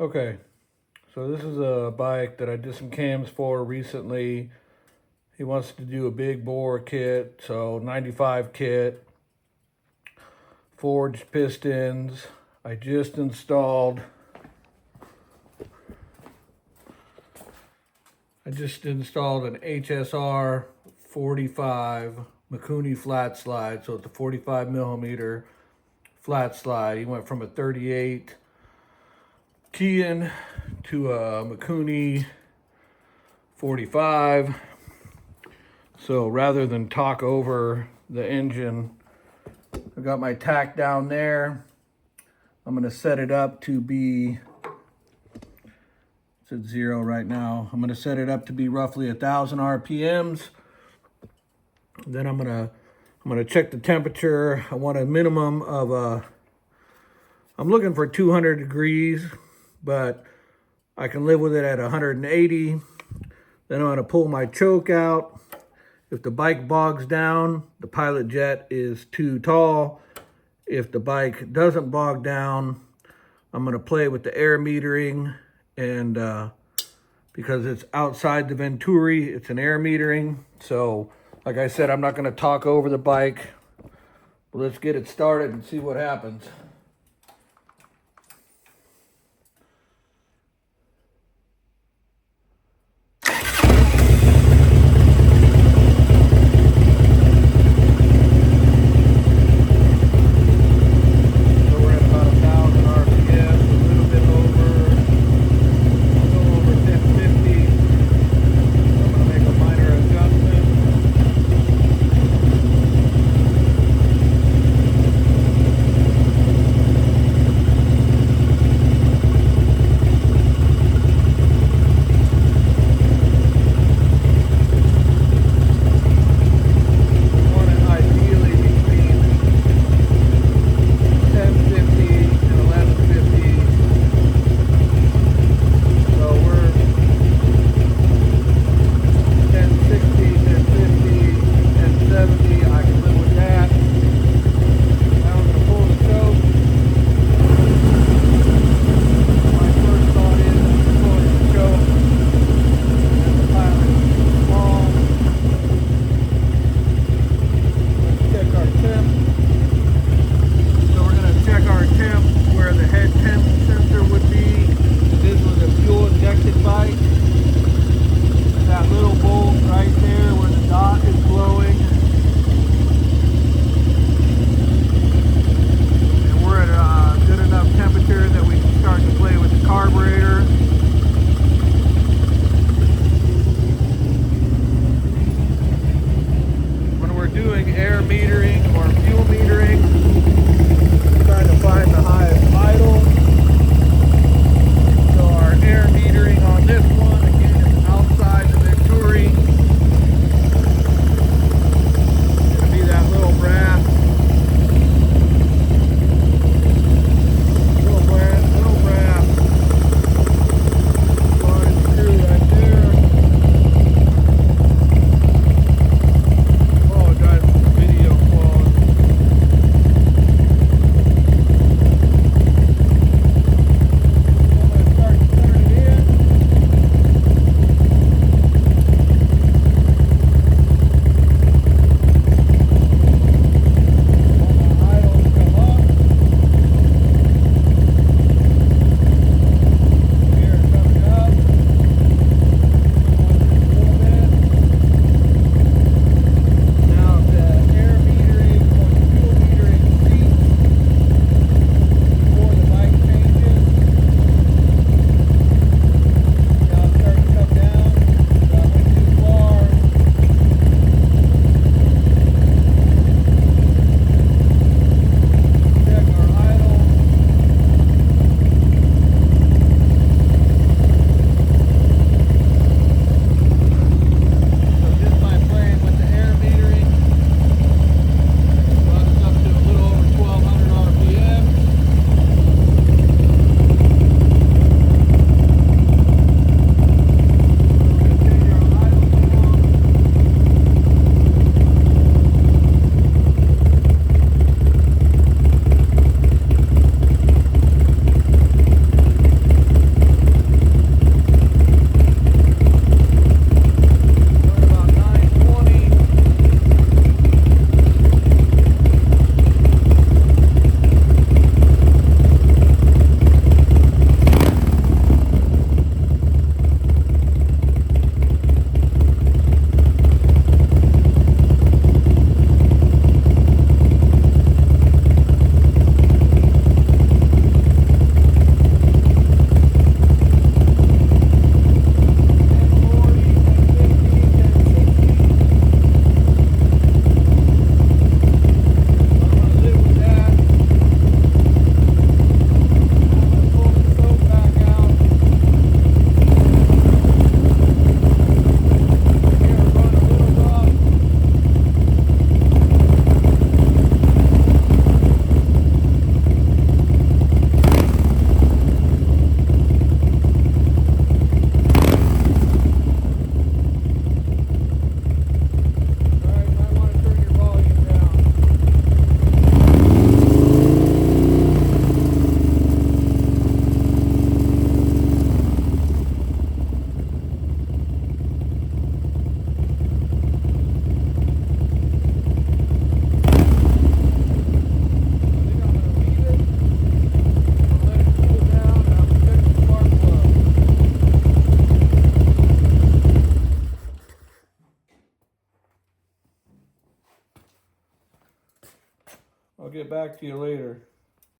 Okay, so this is a bike that I did some cams for recently. He wants to do a big bore kit, so 95 kit, forged pistons. I just installed an HSR 45 Mikuni flat slide, so it's a 45 millimeter flat slide. He went from a 38 Kian to a Mikuni 45. So rather than talk over the engine, I got my tack down there. I'm gonna set it up to be, it's at 0 right now. I'm gonna set it up to be roughly 1,000 RPMs. Then I'm gonna check the temperature. I want a minimum of I'm looking for 200 degrees, but I can live with it at 180. Then I'm gonna pull my choke out. If the bike bogs down, the pilot jet is too tall. If the bike doesn't bog down, I'm gonna play with the air metering, and because it's outside the Venturi, it's an air metering. So like I said, I'm not gonna talk over the bike. But let's get it started and see what happens. I'll get back to you later.